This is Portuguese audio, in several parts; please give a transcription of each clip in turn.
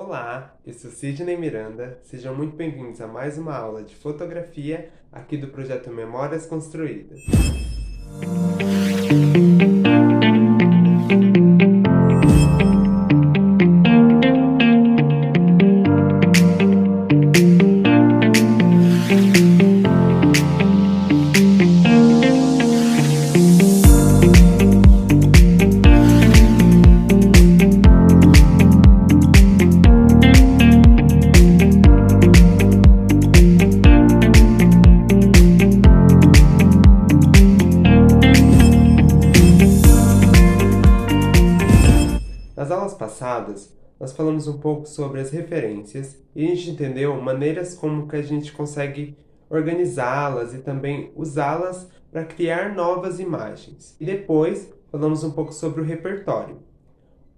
Olá, eu sou Sidney Miranda, sejam muito bem-vindos a mais uma aula de fotografia aqui do projeto Memórias Construídas. Nas aulas passadas, nós falamos um pouco sobre as referências e a gente entendeu maneiras como que a gente consegue organizá-las e também usá-las para criar novas imagens. E depois, falamos um pouco sobre o repertório.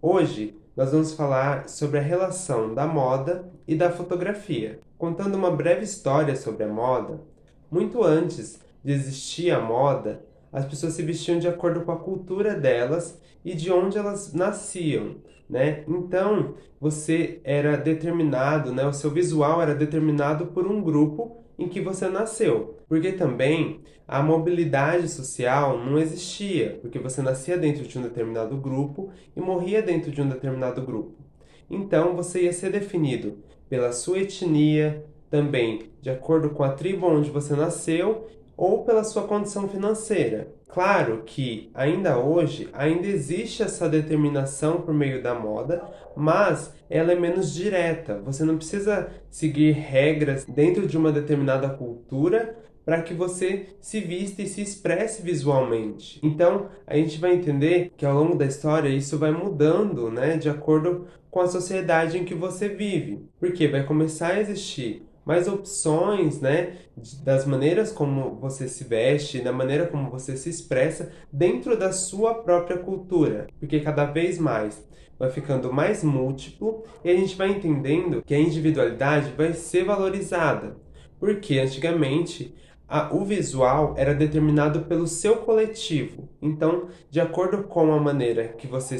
Hoje, nós vamos falar sobre a relação da moda e da fotografia. Contando uma breve história sobre a moda, muito antes de existir a moda, as pessoas se vestiam de acordo com a cultura delas e de onde elas nasciam, né? Então, você era determinado, né? O seu visual era determinado por um grupo em que você nasceu. Porque também a mobilidade social não existia, porque você nascia dentro de um determinado grupo e morria dentro de um determinado grupo. Então, você ia ser definido pela sua etnia, também de acordo com a tribo onde você nasceu ou pela sua condição financeira. Claro que ainda hoje ainda existe essa determinação por meio da moda, mas ela é menos direta. Você não precisa seguir regras dentro de uma determinada cultura para que você se vista e se expresse visualmente. Então, a gente vai entender que ao longo da história isso vai mudando, né, de acordo com a sociedade em que você vive. Porque vai começar a existir mais opções, né, das maneiras como você se veste, da maneira como você se expressa dentro da sua própria cultura. Porque cada vez mais vai ficando mais múltiplo e a gente vai entendendo que a individualidade vai ser valorizada. Porque antigamente o visual era determinado pelo seu coletivo. Então, de acordo com a maneira que você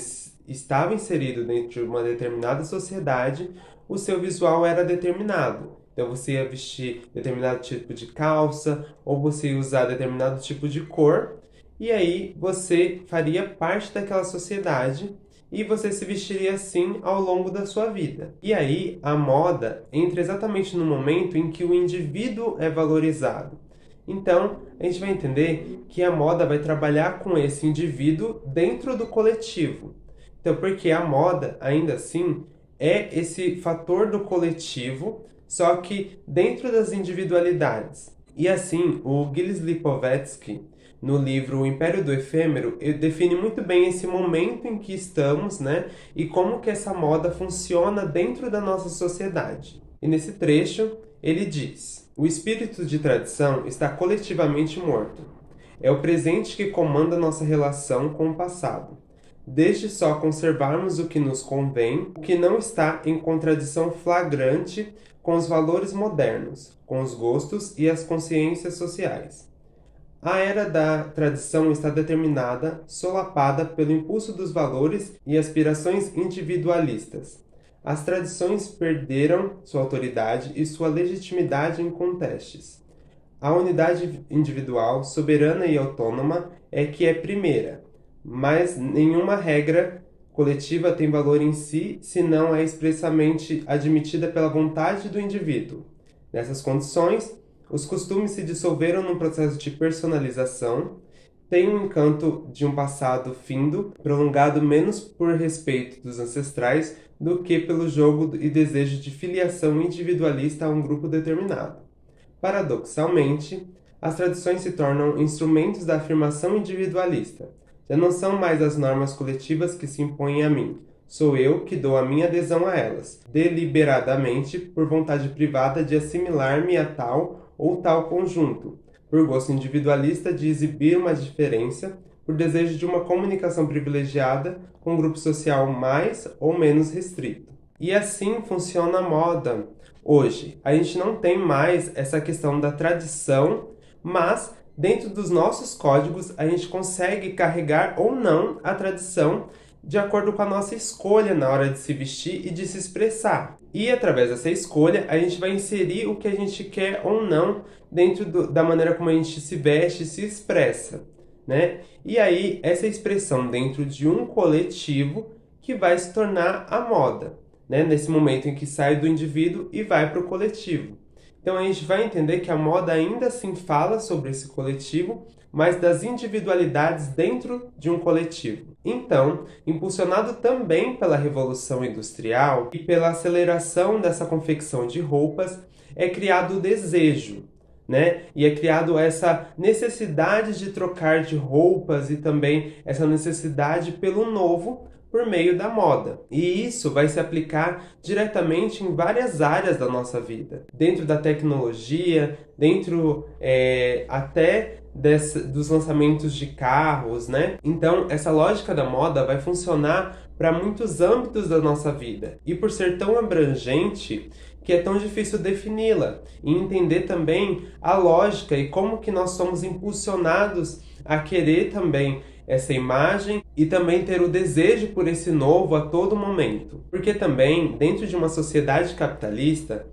estava inserido dentro de uma determinada sociedade, o seu visual era determinado. Então, você ia vestir determinado tipo de calça, ou você ia usar determinado tipo de cor, e aí você faria parte daquela sociedade e você se vestiria assim ao longo da sua vida. E aí, a moda entra exatamente no momento em que o indivíduo é valorizado. Então, a gente vai entender que a moda vai trabalhar com esse indivíduo dentro do coletivo. Então, porque a moda, ainda assim, é esse fator do coletivo, só que dentro das individualidades. E assim, o Gilles Lipovetsky, no livro O Império do Efêmero, ele define muito bem esse momento em que estamos, né? E como que essa moda funciona dentro da nossa sociedade. E nesse trecho, ele diz: o espírito de tradição está coletivamente morto. É o presente que comanda nossa relação com o passado. Desde só conservarmos o que nos convém, o que não está em contradição flagrante com os valores modernos, com os gostos e as consciências sociais. A era da tradição está determinada, solapada pelo impulso dos valores e aspirações individualistas. As tradições perderam sua autoridade e sua legitimidade em contestes. A unidade individual, soberana e autônoma, é que é primeira, mas nenhuma regra coletiva tem valor em si, se não é expressamente admitida pela vontade do indivíduo. Nessas condições, os costumes se dissolveram num processo de personalização, têm um encanto de um passado findo, prolongado menos por respeito dos ancestrais do que pelo jogo e desejo de filiação individualista a um grupo determinado. Paradoxalmente, as tradições se tornam instrumentos da afirmação individualista. Já não são mais as normas coletivas que se impõem a mim. Sou eu que dou a minha adesão a elas, deliberadamente, por vontade privada de assimilar-me a tal ou tal conjunto, por gosto individualista de exibir uma diferença, por desejo de uma comunicação privilegiada com um grupo social mais ou menos restrito. E assim funciona a moda. Hoje, a gente não tem mais essa questão da tradição, mas dentro dos nossos códigos a gente consegue carregar ou não a tradição de acordo com a nossa escolha na hora de se vestir e de se expressar. E através dessa escolha, a gente vai inserir o que a gente quer ou não dentro da maneira como a gente se veste e se expressa, né? E aí, essa expressão dentro de um coletivo que vai se tornar a moda, né? Nesse momento em que sai do indivíduo e vai para o coletivo. Então a gente vai entender que a moda ainda assim fala sobre esse coletivo, mas das individualidades dentro de um coletivo. Então, impulsionado também pela Revolução Industrial e pela aceleração dessa confecção de roupas, é criado o desejo, né? E é criado essa necessidade de trocar de roupas e também essa necessidade pelo novo por meio da moda. E isso vai se aplicar diretamente em várias áreas da nossa vida. Dentro da tecnologia, dentro até dos lançamentos de carros, né? Então, essa lógica da moda vai funcionar para muitos âmbitos da nossa vida. E por ser tão abrangente, que é tão difícil defini-la e entender também a lógica e como que nós somos impulsionados a querer também essa imagem e também ter o desejo por esse novo a todo momento. Porque também, dentro de uma sociedade capitalista,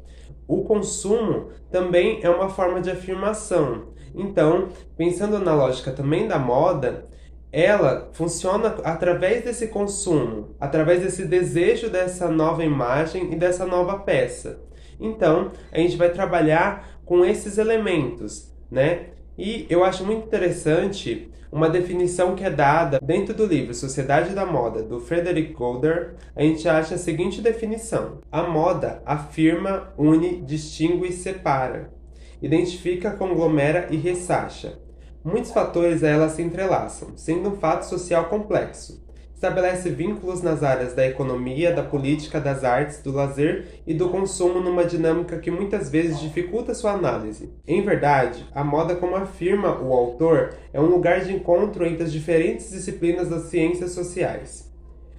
o consumo também é uma forma de afirmação. Então, pensando na lógica também da moda, ela funciona através desse consumo, através desse desejo dessa nova imagem e dessa nova peça. Então, a gente vai trabalhar com esses elementos, né? E eu acho muito interessante uma definição que é dada dentro do livro Sociedade da Moda, do Frederick Golder. A gente acha a seguinte definição: a moda afirma, une, distingue e separa, identifica, conglomera e ressacha. Muitos fatores a ela se entrelaçam, sendo um fato social complexo. Estabelece vínculos nas áreas da economia, da política, das artes, do lazer e do consumo numa dinâmica que muitas vezes dificulta sua análise. Em verdade, a moda, como afirma o autor, é um lugar de encontro entre as diferentes disciplinas das ciências sociais.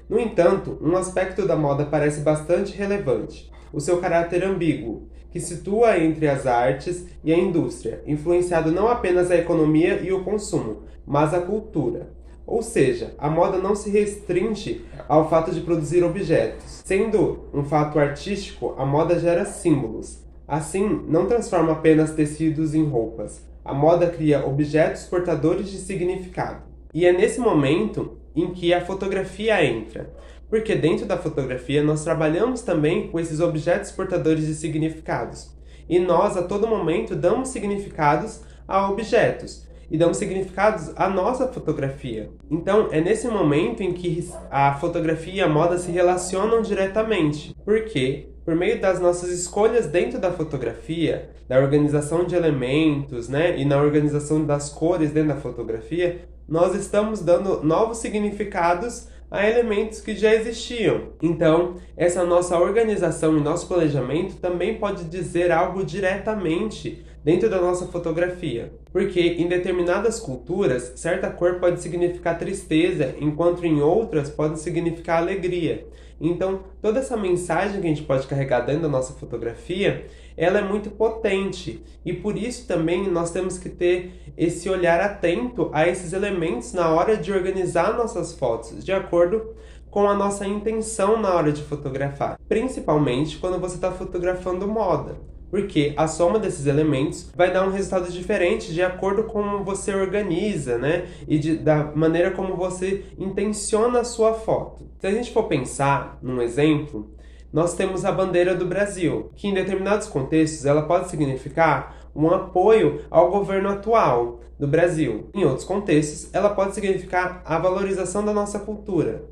No entanto, um aspecto da moda parece bastante relevante: o seu caráter ambíguo, que situa entre as artes e a indústria, influenciado não apenas a economia e o consumo, mas a cultura. Ou seja, a moda não se restringe ao fato de produzir objetos. Sendo um fato artístico, a moda gera símbolos. Assim, não transforma apenas tecidos em roupas. A moda cria objetos portadores de significado. E é nesse momento em que a fotografia entra. Porque dentro da fotografia nós trabalhamos também com esses objetos portadores de significados. E nós, a todo momento, damos significados a objetos. E damos significados à nossa fotografia. Então, é nesse momento em que a fotografia e a moda se relacionam diretamente. Porque, por meio das nossas escolhas dentro da fotografia, da organização de elementos, né, e na organização das cores dentro da fotografia, nós estamos dando novos significados a elementos que já existiam. Então, essa nossa organização e nosso planejamento também pode dizer algo diretamente dentro da nossa fotografia. Porque em determinadas culturas, certa cor pode significar tristeza, enquanto em outras pode significar alegria. Então, toda essa mensagem que a gente pode carregar dentro da nossa fotografia, ela é muito potente. E por isso também nós temos que ter esse olhar atento a esses elementos na hora de organizar nossas fotos, de acordo com a nossa intenção na hora de fotografar. Principalmente quando você está fotografando moda. Porque a soma desses elementos vai dar um resultado diferente de acordo com como você organiza, né? E da maneira como você intenciona a sua foto. Se a gente for pensar num exemplo, nós temos a bandeira do Brasil, que em determinados contextos ela pode significar um apoio ao governo atual do Brasil. Em outros contextos, ela pode significar a valorização da nossa cultura.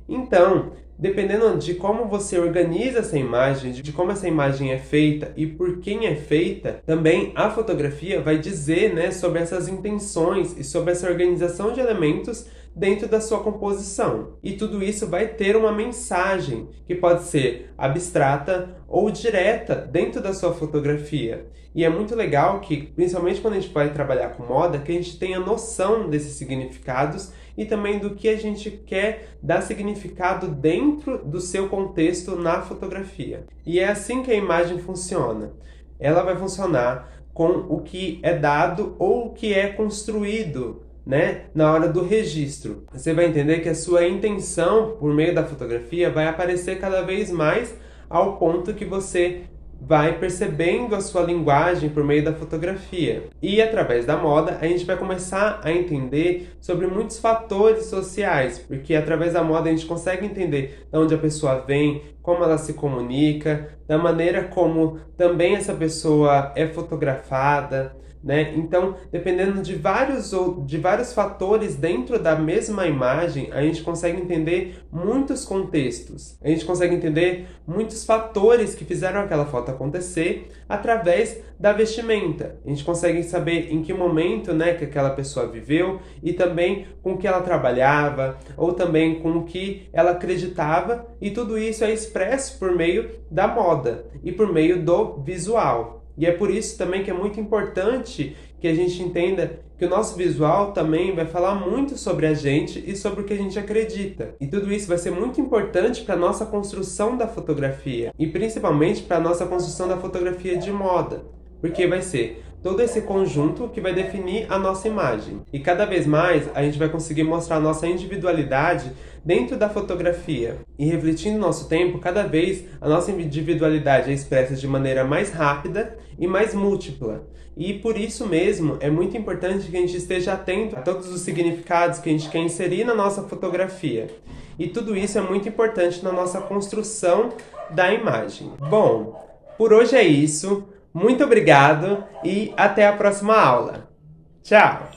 Então, dependendo de como você organiza essa imagem, de como essa imagem é feita e por quem é feita, também a fotografia vai dizer, né, sobre essas intenções e sobre essa organização de elementos dentro da sua composição. E tudo isso vai ter uma mensagem que pode ser abstrata ou direta dentro da sua fotografia. E é muito legal que, principalmente quando a gente vai trabalhar com moda, que a gente tenha noção desses significados e também do que a gente quer dar significado dentro do seu contexto na fotografia. E é assim que a imagem funciona. Ela vai funcionar com o que é dado ou o que é construído né, na hora do registro. Você vai entender que a sua intenção por meio da fotografia vai aparecer cada vez mais ao ponto que você vai percebendo a sua linguagem por meio da fotografia. E através da moda, a gente vai começar a entender sobre muitos fatores sociais, porque através da moda a gente consegue entender de onde a pessoa vem, como ela se comunica, da maneira como também essa pessoa é fotografada, né? Então, dependendo de vários fatores dentro da mesma imagem, a gente consegue entender muitos contextos. A gente consegue entender muitos fatores que fizeram aquela foto acontecer através da vestimenta. A gente consegue saber em que momento, né, que aquela pessoa viveu e também com o que ela trabalhava ou também com o que ela acreditava, e tudo isso é expresso por meio da moda e por meio do visual. E é por isso também que é muito importante que a gente entenda que o nosso visual também vai falar muito sobre a gente e sobre o que a gente acredita. E tudo isso vai ser muito importante para a nossa construção da fotografia e principalmente para a nossa construção da fotografia de moda, porque vai ser todo esse conjunto que vai definir a nossa imagem. E cada vez mais a gente vai conseguir mostrar a nossa individualidade dentro da fotografia. E refletindo nosso tempo, cada vez a nossa individualidade é expressa de maneira mais rápida e mais múltipla. E por isso mesmo é muito importante que a gente esteja atento a todos os significados que a gente quer inserir na nossa fotografia. E tudo isso é muito importante na nossa construção da imagem. Bom, por hoje é isso. Muito obrigado e até a próxima aula. Tchau!